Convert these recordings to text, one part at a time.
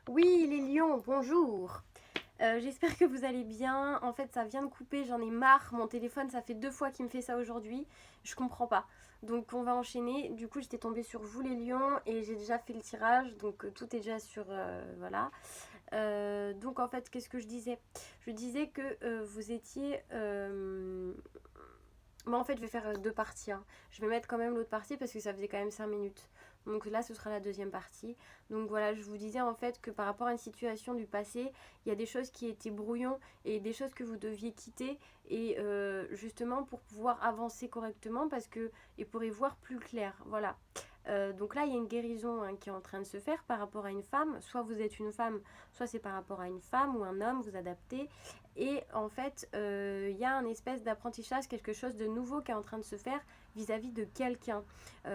Oui, les lions, bonjour. J'espère que vous allez bien. En fait, ça vient de couper, j'en ai marre. Mon téléphone, ça fait 2 fois qu'il me fait ça aujourd'hui. Je comprends pas. Donc, on va enchaîner. Du coup, j'étais tombée sur vous, les lions, et j'ai déjà fait le tirage. Donc, tout est déjà sur. Voilà. Donc, en fait, qu'est-ce que je disais? Je disais que vous étiez. Moi, en fait, je vais faire 2 parties, hein. Je vais mettre quand même l'autre partie parce que ça faisait quand même 5 minutes. Donc là, ce sera la deuxième partie. Donc voilà, je vous disais en fait que par rapport à une situation du passé, il y a des choses qui étaient brouillons et des choses que vous deviez quitter. Et justement pour pouvoir avancer correctement parce que et pour y voir plus clair. Voilà. Donc là, il y a une guérison, hein, qui est en train de se faire par rapport à une femme. Soit vous êtes une femme, soit c'est par rapport à une femme ou un homme, vous adaptez. Et en fait, il y a un espèce d'apprentissage, quelque chose de nouveau qui est en train de se faire vis-à-vis de quelqu'un.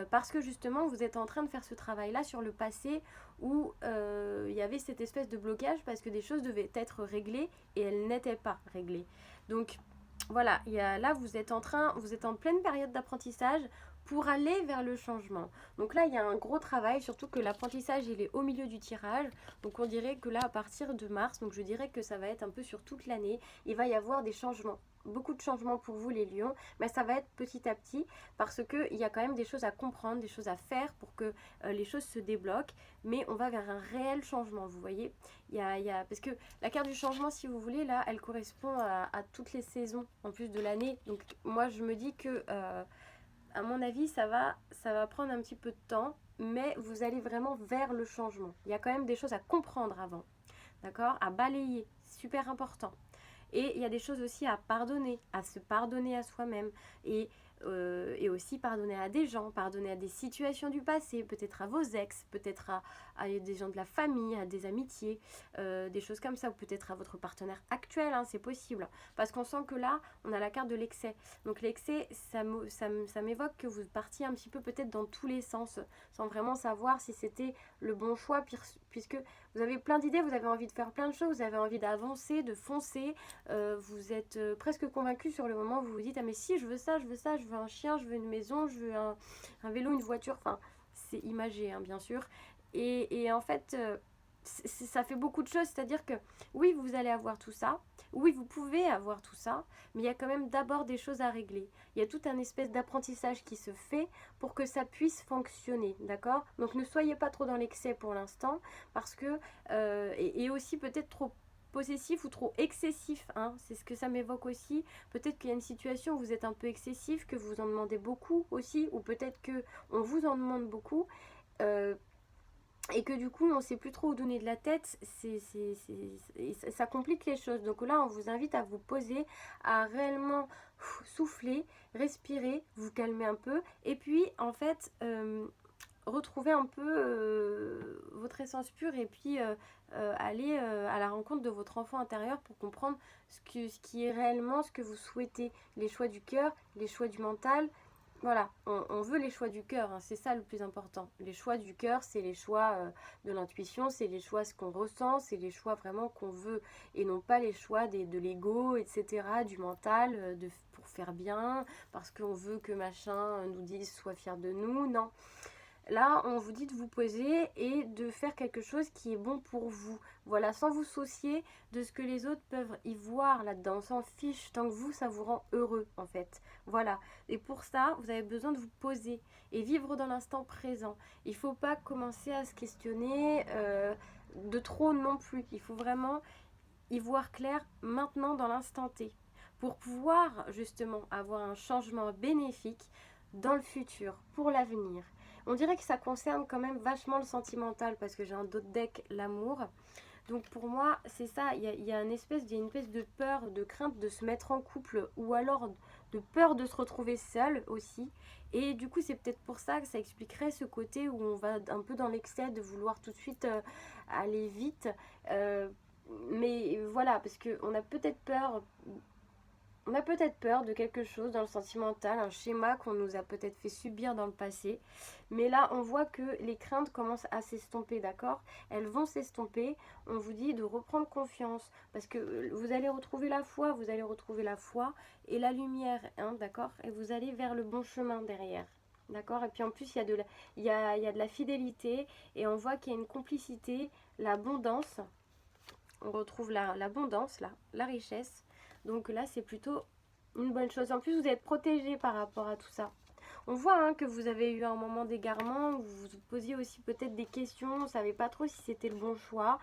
Parce que justement, vous êtes en train de faire ce travail-là sur le passé où il y avait cette espèce de blocage parce que des choses devaient être réglées et elles n'étaient pas réglées. Donc voilà, là vous êtes en pleine période d'apprentissage pour aller vers le changement. Donc là, il y a un gros travail, surtout que l'apprentissage, il est au milieu du tirage. Donc on dirait que là, à partir de mars, donc je dirais que ça va être un peu sur toute l'année, il va y avoir des changements. Beaucoup de changements pour vous les lions, mais ça va être petit à petit parce qu'il y a quand même des choses à comprendre, des choses à faire pour que les choses se débloquent, mais on va vers un réel changement, vous voyez. Parce que la carte du changement, si vous voulez, là, elle correspond à toutes les saisons en plus de l'année. Donc moi, je me dis que à mon avis, ça va prendre un petit peu de temps, mais vous allez vraiment vers le changement. Il y a quand même des choses à comprendre avant, d'accord? À balayer, super important. Et il y a des choses aussi à pardonner, à se pardonner à soi-même. Et aussi pardonner à des gens, pardonner à des situations du passé, peut-être à vos ex, peut-être à des gens de la famille, à des amitiés, des choses comme ça, ou peut-être à votre partenaire actuel, hein, c'est possible. Parce qu'on sent que là, on a la carte de l'excès. Donc l'excès, ça m'évoque que vous partiez un petit peu peut-être dans tous les sens, sans vraiment savoir si c'était le bon choix, puisque vous avez plein d'idées, vous avez envie de faire plein de choses, vous avez envie d'avancer, de foncer, vous êtes presque convaincu sur le moment où vous vous dites ah mais si je veux ça, je veux ça, je veux un chien, je veux une maison, je veux un vélo, une voiture, enfin c'est imagé, hein, bien sûr. Et en fait, ça fait beaucoup de choses, c'est-à-dire que oui vous allez avoir tout ça, oui vous pouvez avoir tout ça, mais il y a quand même d'abord des choses à régler. Il y a tout un espèce d'apprentissage qui se fait pour que ça puisse fonctionner, d'accord? Donc ne soyez pas trop dans l'excès pour l'instant, parce que et aussi peut-être trop possessif ou trop excessif, hein, c'est ce que ça m'évoque aussi. Peut-être qu'il y a une situation où vous êtes un peu excessif, que vous en demandez beaucoup aussi, ou peut-être que on vous en demande beaucoup, euh, et que du coup on ne sait plus trop où donner de la tête. Ça complique les choses. Donc là, on vous invite à vous poser, à réellement souffler, respirer, vous calmer un peu, et puis en fait retrouver un peu votre essence pure et puis aller à la rencontre de votre enfant intérieur pour comprendre ce qui est réellement ce que vous souhaitez, les choix du cœur, les choix du mental. Voilà, on veut les choix du cœur, hein, c'est ça le plus important. Les choix du cœur, c'est les choix de l'intuition, c'est les choix ce qu'on ressent, c'est les choix vraiment qu'on veut et non pas les choix de l'ego, etc., du mental, pour faire bien, parce qu'on veut que machin nous dise soit fier de nous. Non, là, on vous dit de vous poser et de faire quelque chose qui est bon pour vous. Voilà, sans vous soucier de ce que les autres peuvent y voir là-dedans. On s'en fiche tant que vous, ça vous rend heureux en fait. Voilà. Et pour ça, vous avez besoin de vous poser et vivre dans l'instant présent. Il ne faut pas commencer à se questionner de trop non plus. Il faut vraiment y voir clair maintenant dans l'instant T pour pouvoir justement avoir un changement bénéfique dans le futur, pour l'avenir. On dirait que ça concerne quand même vachement le sentimental parce que j'ai un autre deck, l'amour. Donc pour moi, c'est ça, il y a une espèce de peur, de crainte de se mettre en couple ou alors de peur de se retrouver seul aussi. Et du coup, c'est peut-être pour ça que ça expliquerait ce côté où on va un peu dans l'excès de vouloir tout de suite aller vite. Euh, mais voilà, parce on a peut-être peur de quelque chose dans le sentimental, un schéma qu'on nous a peut-être fait subir dans le passé. Mais là, on voit que les craintes commencent à s'estomper, d'accord? Elles vont s'estomper. On vous dit de reprendre confiance parce que vous allez retrouver la foi et la lumière, hein, d'accord? Et vous allez vers le bon chemin derrière. D'accord? Et puis en plus, il y a de la fidélité et on voit qu'il y a une complicité, l'abondance. On retrouve l'abondance, là, la richesse. Donc là, c'est plutôt une bonne chose. En plus, vous êtes protégé par rapport à tout ça. On voit hein, que vous avez eu un moment d'égarement, où vous vous posiez aussi peut-être des questions, on ne savait pas trop si c'était le bon choix.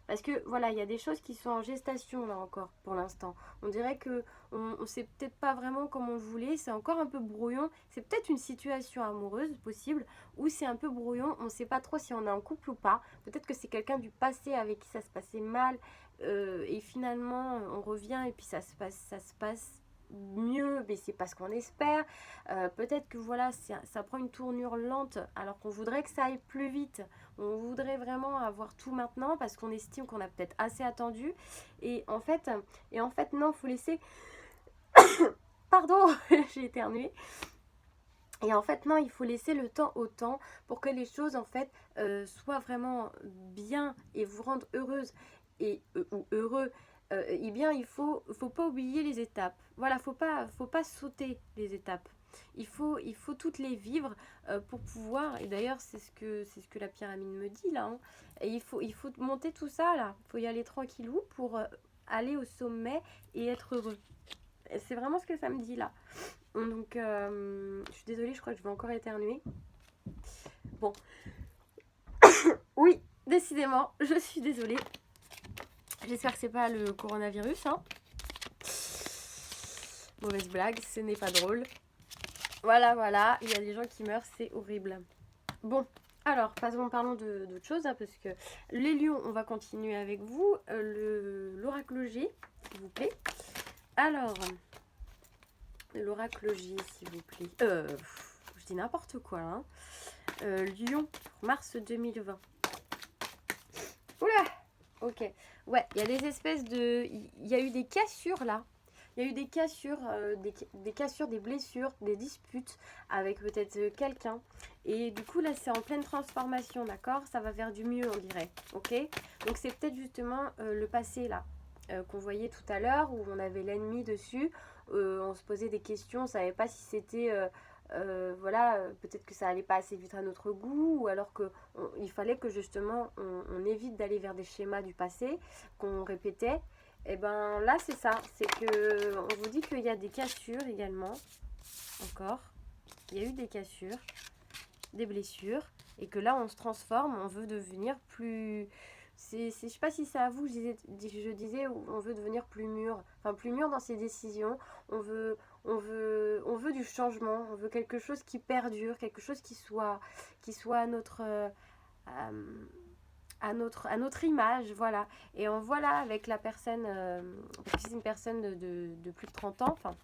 Parce que voilà, il y a des choses qui sont en gestation là encore pour l'instant. On dirait que on ne sait peut-être pas vraiment comme on le voulait, c'est encore un peu brouillon. C'est peut-être une situation amoureuse possible ou c'est un peu brouillon, on ne sait pas trop si on est en couple ou pas. Peut-être que c'est quelqu'un du passé avec qui ça se passait mal et finalement on revient et puis ça se passe mieux, mais c'est pas ce qu'on espère. Peut-être que voilà, ça prend une tournure lente alors qu'on voudrait que ça aille plus vite. On voudrait vraiment avoir tout maintenant parce qu'on estime qu'on a peut-être assez attendu. Et en fait, non, faut laisser. Pardon, j'ai éternué. Et en fait, non, il faut laisser le temps au temps pour que les choses, en fait, soient vraiment bien et vous rendent heureuse ou heureux. Eh bien, faut pas oublier les étapes. Voilà, faut pas sauter les étapes. Il faut toutes les vivre pour pouvoir. Et d'ailleurs, c'est ce que la pyramide me dit là, hein. Et il faut monter tout ça là. Il faut y aller tranquillou pour aller au sommet et être heureux. Et c'est vraiment ce que ça me dit là. Donc, je suis désolée, je crois que je vais encore éternuer. Bon, oui, décidément, je suis désolée. J'espère que c'est pas le coronavirus, hein. Mauvaise blague, ce n'est pas drôle. Voilà, il y a des gens qui meurent, c'est horrible. Bon, alors, parlons d'autre chose, hein, parce que les lions, on va continuer avec vous. L'oracle G, s'il vous plaît. Alors, l'oracle G, s'il vous plaît. Je dis n'importe quoi, hein. Lion, mars 2020. Oula. Ok. Ouais, il y a des espèces de... Il y a eu des cassures, là. Il y a eu des cassures, des cassures, des blessures, des disputes avec peut-être quelqu'un. Et du coup, là, c'est en pleine transformation, d'accord? Ça va vers du mieux, on dirait. Ok? Donc, c'est peut-être justement le passé, là, qu'on voyait tout à l'heure, où on avait l'ennemi dessus. On se posait des questions, on ne savait pas si c'était... voilà, peut-être que ça allait pas assez vite à notre goût, ou alors qu'il fallait que justement on évite d'aller vers des schémas du passé qu'on répétait. Et ben là c'est ça, c'est que on vous dit qu'il y a des cassures également, encore, il y a eu des cassures, des blessures, et que là on se transforme, on veut devenir plus... je sais pas si c'est à vous, je disais, on veut devenir plus mûr, enfin plus mûr dans ses décisions, on veut du changement, on veut quelque chose qui perdure, quelque chose qui soit à notre image, voilà. Et on voit là avec la personne, parce que c'est une personne de plus de 30 ans, enfin,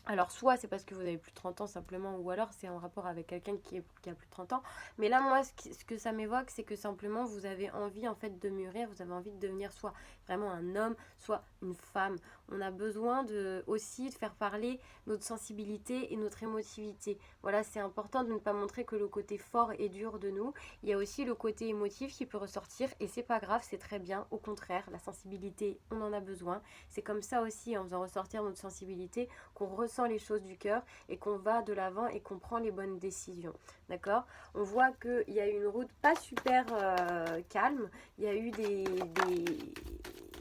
alors, soit c'est parce que vous avez plus de 30 ans simplement, ou alors c'est en rapport avec quelqu'un qui a plus de 30 ans. Mais là, moi, ce que ça m'évoque, c'est que simplement vous avez envie en fait de mûrir, vous avez envie de devenir soit vraiment un homme, soit une femme. On a besoin aussi de faire parler notre sensibilité et notre émotivité. Voilà, c'est important de ne pas montrer que le côté fort et dur de nous. Il y a aussi le côté émotif qui peut ressortir et c'est pas grave, c'est très bien. Au contraire, la sensibilité, on en a besoin. C'est comme ça aussi, en faisant ressortir notre sensibilité, qu'on ressent les choses du cœur et qu'on va de l'avant et qu'on prend les bonnes décisions. D'accord? On voit qu'il y a eu une route pas super calme. Il y a eu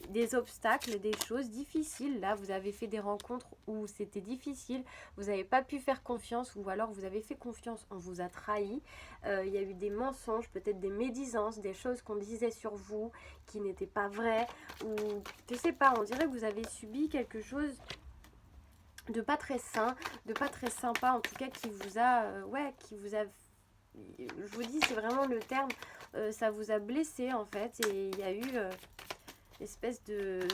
des obstacles, des choses difficiles. Là, vous avez fait des rencontres où c'était difficile, vous n'avez pas pu faire confiance, ou alors vous avez fait confiance, on vous a trahi. Il y a eu des mensonges, peut-être des médisances, des choses qu'on disait sur vous qui n'étaient pas vraies, ou je sais pas, on dirait que vous avez subi quelque chose de pas très sain, de pas très sympa, en tout cas qui vous a, je vous dis, c'est vraiment le terme, ça vous a blessé en fait, et il y a eu une espèce de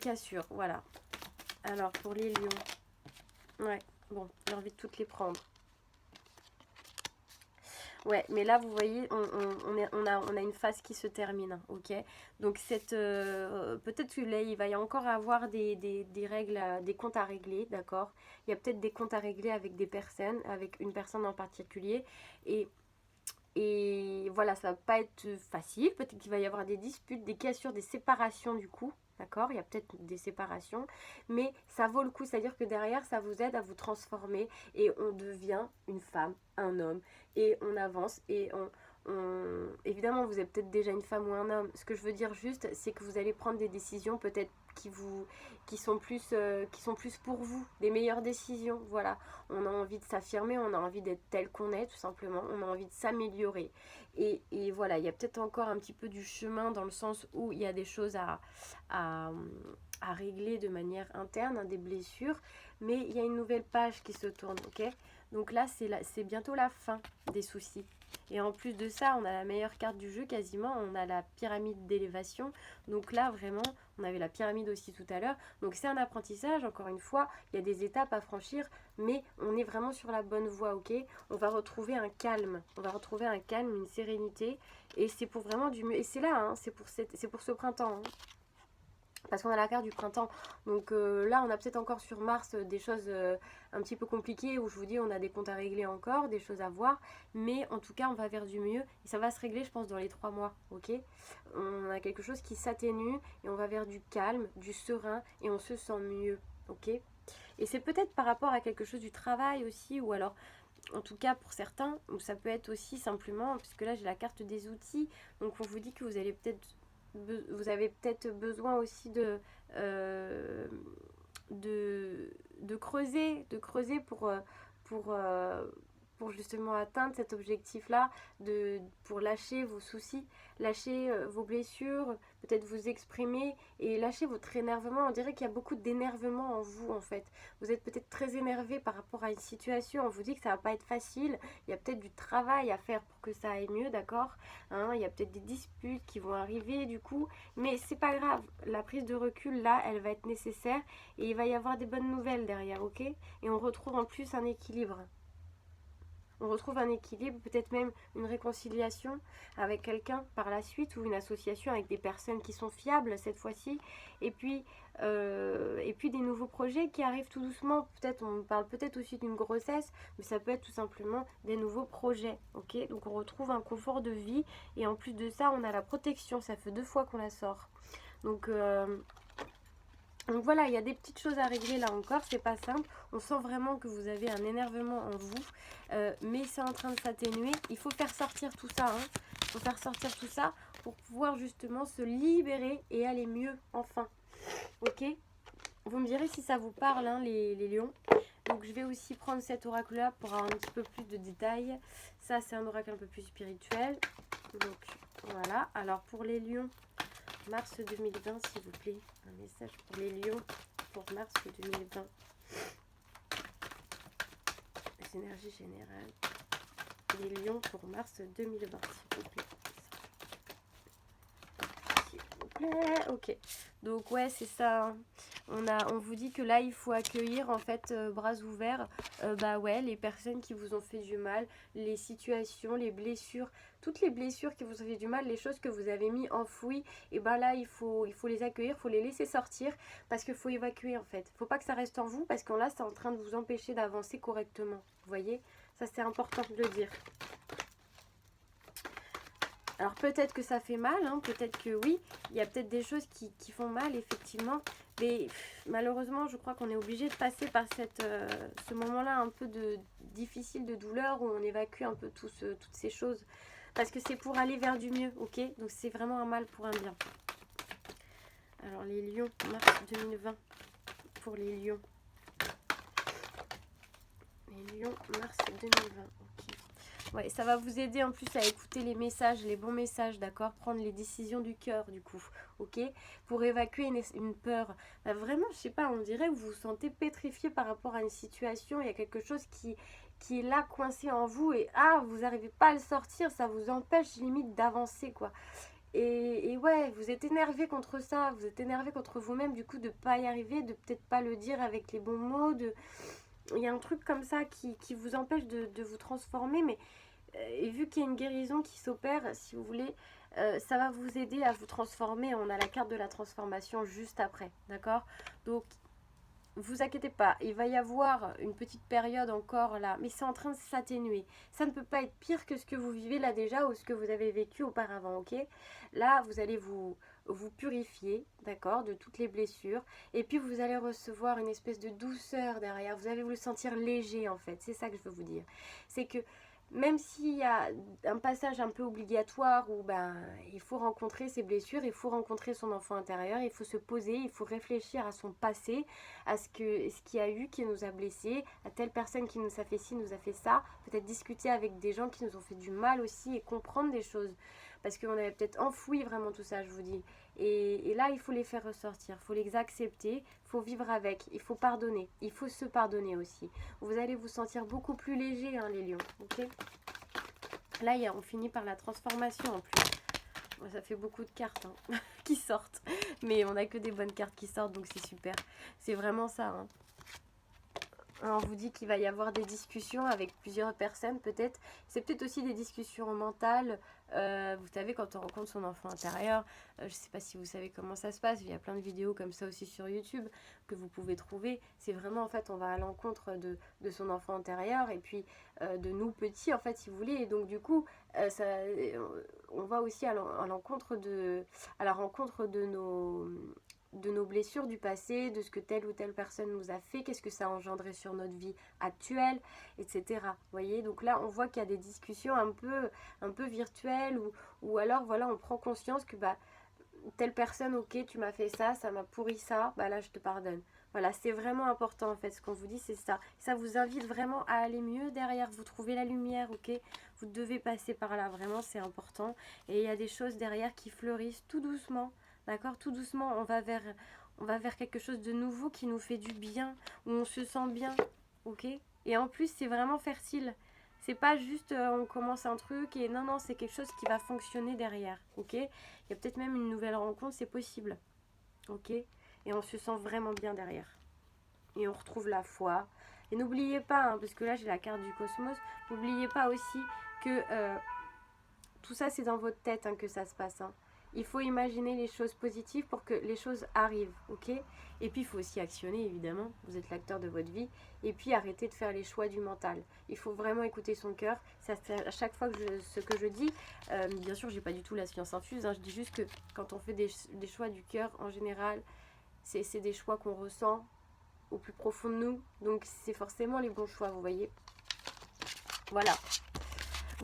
cassure, voilà. Alors pour les lions, ouais, bon, j'ai envie de toutes les prendre. Ouais, mais là, vous voyez, on a une phase qui se termine, ok? Donc, peut-être que là, il va y encore avoir des règles, des comptes à régler, d'accord? Il y a peut-être des comptes à régler avec des personnes, avec une personne en particulier. Et, et voilà, ça va pas être facile. Peut-être qu'il va y avoir des disputes, des cassures, des séparations, du coup. d'accord? Il y a peut-être des séparations, mais ça vaut le coup, c'est-à-dire que derrière, ça vous aide à vous transformer et on devient une femme, un homme, et on avance et évidemment, vous êtes peut-être déjà une femme ou un homme. Ce que je veux dire juste, c'est que vous allez prendre des décisions peut-être qui sont plus pour vous, des meilleures décisions. Voilà, on a envie de s'affirmer, on a envie d'être tel qu'on est, tout simplement. On a envie de s'améliorer. Et voilà, il y a peut-être encore un petit peu du chemin dans le sens où il y a des choses à, à régler de manière interne, hein, des blessures, mais il y a une nouvelle page qui se tourne, ok? Donc là, c'est bientôt la fin des soucis. Et en plus de ça, on a la meilleure carte du jeu quasiment, on a la pyramide d'élévation. Donc là, vraiment, on avait la pyramide aussi tout à l'heure. Donc c'est un apprentissage, encore une fois, il y a des étapes à franchir, mais on est vraiment sur la bonne voie, ok? On va retrouver un calme, une sérénité, et c'est pour vraiment du mieux. Et c'est là, hein, c'est pour ce printemps, hein. Parce qu'on a la carte du printemps. Donc là, on a peut-être encore sur Mars des choses un petit peu compliquées où je vous dis, on a des comptes à régler encore, des choses à voir. Mais en tout cas, on va vers du mieux. Et ça va se régler, je pense, dans les 3 mois. Ok? On a quelque chose qui s'atténue et on va vers du calme, du serein et on se sent mieux. Ok? Et c'est peut-être par rapport à quelque chose du travail aussi, ou alors en tout cas pour certains, ou ça peut être aussi simplement, puisque là j'ai la carte des outils, donc on vous dit que vous avez peut-être besoin aussi euh, de creuser pour, euh, pour justement atteindre cet objectif-là, pour lâcher vos soucis, lâcher vos blessures, peut-être vous exprimer et lâcher votre énervement. On dirait qu'il y a beaucoup d'énervement en vous en fait. Vous êtes peut-être très énervé par rapport à une situation, on vous dit que ça va pas être facile, il y a peut-être du travail à faire pour que ça aille mieux, d'accord, hein, il y a peut-être des disputes qui vont arriver du coup, mais c'est pas grave, la prise de recul là, elle va être nécessaire et il va y avoir des bonnes nouvelles derrière, ok? Et on retrouve en plus un équilibre. On retrouve un équilibre, peut-être même une réconciliation avec quelqu'un par la suite ou une association avec des personnes qui sont fiables cette fois-ci. Et puis des nouveaux projets qui arrivent tout doucement. Peut-être on parle peut-être aussi d'une grossesse, mais ça peut être tout simplement des nouveaux projets. Ok, donc on retrouve un confort de vie et en plus de ça, on a la protection. Ça fait 2 fois qu'on la sort. Donc voilà, il y a des petites choses à régler là encore, c'est pas simple. On sent vraiment que vous avez un énervement en vous, mais c'est en train de s'atténuer. Il faut faire sortir tout ça, hein. Il faut faire sortir tout ça pour pouvoir justement se libérer et aller mieux enfin. Ok? Vous me direz si ça vous parle, hein, les lions. Donc je vais aussi prendre cet oracle-là pour avoir un petit peu plus de détails. Ça, c'est un oracle un peu plus spirituel. Donc voilà. Alors pour les lions, mars 2020, s'il vous plaît. Un message pour les lions pour mars 2020. Les énergies générales. Les lions pour mars 2020, s'il vous plaît. S'il vous plaît. Ok. Donc ouais, c'est ça, hein. On vous dit que là, il faut accueillir en fait bras ouverts, les personnes qui vous ont fait du mal, les situations, les blessures, toutes les blessures qui vous ont fait du mal, les choses que vous avez mis enfouies, et là, il faut les accueillir, il faut les laisser sortir, parce qu'il faut évacuer en fait. Il ne faut pas que ça reste en vous, parce que là, c'est en train de vous empêcher d'avancer correctement. Vous voyez? Ça, c'est important de le dire. Alors peut-être que ça fait mal, hein, peut-être que oui, il y a peut-être des choses qui font mal effectivement, mais malheureusement je crois qu'on est obligé de passer par ce moment-là un peu difficile de douleur où on évacue un peu toutes ces choses, parce que c'est pour aller vers du mieux, ok? Donc c'est vraiment un mal pour un bien. Alors les lions, mars 2020, pour les lions. Les lions, mars 2020, ok. Ouais, ça va vous aider en plus à écouter les messages, les bons messages, d'accord? Prendre les décisions du cœur, du coup, ok? Pour évacuer une peur. Vraiment, je sais pas, on dirait que vous vous sentez pétrifié par rapport à une situation. Il y a quelque chose qui est là, coincé en vous, et vous n'arrivez pas à le sortir, ça vous empêche limite d'avancer, quoi. Et ouais, vous êtes énervé contre ça, vous êtes énervé contre vous-même, du coup, de pas y arriver, de peut-être pas le dire avec les bons mots, il y a un truc comme ça qui vous empêche de vous transformer, mais et vu qu'il y a une guérison qui s'opère, si vous voulez, ça va vous aider à vous transformer. On a la carte de la transformation juste après, d'accord? Donc, vous inquiétez pas, il va y avoir une petite période encore là, mais c'est en train de s'atténuer. Ça ne peut pas être pire que ce que vous vivez là déjà ou ce que vous avez vécu auparavant, ok? Là, vous allez vous purifier, d'accord, de toutes les blessures. Et puis vous allez recevoir une espèce de douceur derrière. Vous allez vous le sentir léger en fait. C'est ça que je veux vous dire. C'est que même s'il y a un passage un peu obligatoire où ben, il faut rencontrer ses blessures, il faut rencontrer son enfant intérieur, il faut se poser, il faut réfléchir à son passé, à ce qu'il y a eu qui nous a blessés, à telle personne qui nous a fait ci, nous a fait ça, peut-être discuter avec des gens qui nous ont fait du mal aussi et comprendre des choses. Parce qu'on avait peut-être enfoui vraiment tout ça, je vous dis. Et là, il faut les faire ressortir, il faut les accepter, il faut vivre avec, il faut pardonner, il faut se pardonner aussi. Vous allez vous sentir beaucoup plus léger, hein, les lions, ok? Là, on finit par la transformation en plus. Bon, ça fait beaucoup de cartes hein, qui sortent, mais on n'a que des bonnes cartes qui sortent, donc c'est super. C'est vraiment ça, hein. On vous dit qu'il va y avoir des discussions avec plusieurs personnes peut-être. C'est peut-être aussi des discussions mentales. Vous savez, quand on rencontre son enfant intérieur, je ne sais pas si vous savez comment ça se passe. Il y a plein de vidéos comme ça aussi sur YouTube que vous pouvez trouver. C'est vraiment, en fait, on va à l'encontre de son enfant intérieur et puis de nous petits, en fait, si vous voulez. Et donc, du coup, on va aussi à la rencontre de nos blessures du passé, de ce que telle ou telle personne nous a fait, qu'est-ce que ça a engendré sur notre vie actuelle, etc. Vous voyez, donc là, on voit qu'il y a des discussions un peu virtuelles ou alors, voilà, on prend conscience que, bah, telle personne, ok, tu m'as fait ça, ça m'a pourri ça, bah là, je te pardonne. Voilà, c'est vraiment important, en fait, ce qu'on vous dit, c'est ça. Ça vous invite vraiment à aller mieux derrière, vous trouvez la lumière, ok? Vous devez passer par là, vraiment, c'est important. Et il y a des choses derrière qui fleurissent tout doucement. D'accord? Tout doucement, on va vers quelque chose de nouveau qui nous fait du bien, où on se sent bien. Ok? Et en plus, c'est vraiment fertile. C'est pas juste on commence un truc et non, c'est quelque chose qui va fonctionner derrière. Ok? Il y a peut-être même une nouvelle rencontre, c'est possible. Ok? Et on se sent vraiment bien derrière. Et on retrouve la foi. Et n'oubliez pas, hein, parce que là j'ai la carte du cosmos, n'oubliez pas aussi que tout ça c'est dans votre tête hein, que ça se passe. Hein. Il faut imaginer les choses positives pour que les choses arrivent, ok? Et puis il faut aussi actionner évidemment, vous êtes l'acteur de votre vie, et puis arrêter de faire les choix du mental. Il faut vraiment écouter son cœur. À chaque fois que ce que je dis, bien sûr j'ai pas du tout la science infuse, hein, je dis juste que quand on fait des choix du cœur en général, c'est des choix qu'on ressent au plus profond de nous, donc c'est forcément les bons choix, vous voyez. Voilà.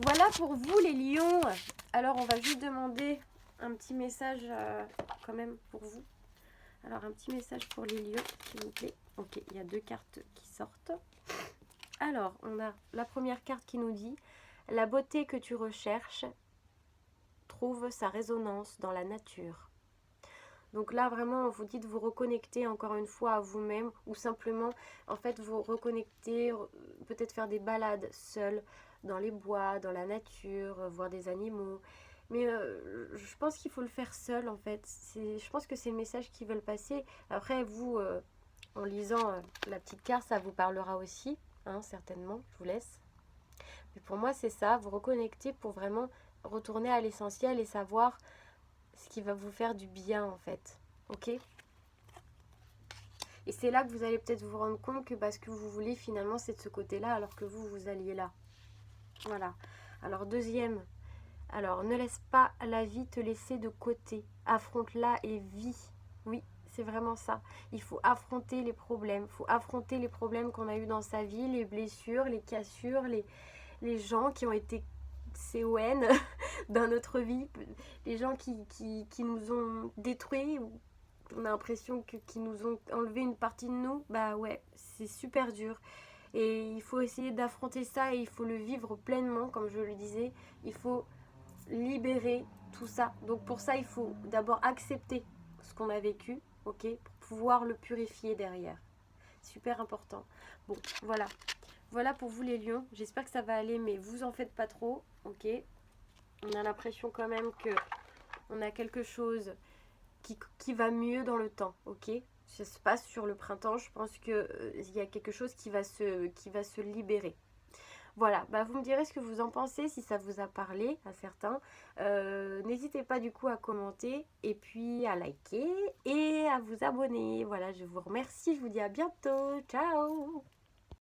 Voilà pour vous les lions. Alors on va juste demander un petit message quand même pour vous. Alors un petit message pour les lions s'il vous plaît. Ok, il y a 2 cartes qui sortent. Alors on a la première carte qui nous dit: la beauté que tu recherches trouve sa résonance dans la nature. Donc là vraiment on vous dit de vous reconnecter encore une fois à vous-même, ou simplement en fait vous reconnecter, peut-être faire des balades seuls dans les bois, dans la nature, voir des animaux. Mais je pense qu'il faut le faire seul en fait. Je pense que c'est le message qu'ils veulent passer. Après vous, en lisant la petite carte, ça vous parlera aussi, hein, certainement, je vous laisse. Mais pour moi c'est ça, vous reconnecter pour vraiment retourner à l'essentiel et savoir ce qui va vous faire du bien en fait, ok? Et c'est là que vous allez peut-être vous rendre compte que ce que vous voulez finalement c'est de ce côté-là alors que vous alliez là. Voilà. Alors deuxième, alors ne laisse pas la vie te laisser de côté, affronte-la et vis. Oui, c'est vraiment ça. Il faut affronter les problèmes, il faut affronter les problèmes qu'on a eu dans sa vie, les blessures, les cassures, les gens qui ont été CON dans notre vie, les gens qui nous ont détruits, on a l'impression qu'ils nous ont enlevé une partie de nous, bah ouais, c'est super dur. Et il faut essayer d'affronter ça et il faut le vivre pleinement, comme je le disais. Il faut libérer tout ça. Donc pour ça, il faut d'abord accepter ce qu'on a vécu, ok, pour pouvoir le purifier derrière. Super important. Bon, voilà. Voilà pour vous les lions. J'espère que ça va aller, mais vous en faites pas trop, ok. On a l'impression quand même que on a quelque chose qui va mieux dans le temps, ok. Ça se passe sur le printemps. Je pense que il y a quelque chose qui va se libérer. Voilà, vous me direz ce que vous en pensez, si ça vous a parlé à certains. N'hésitez pas du coup à commenter et puis à liker et à vous abonner. Voilà, je vous remercie, je vous dis à bientôt. Ciao!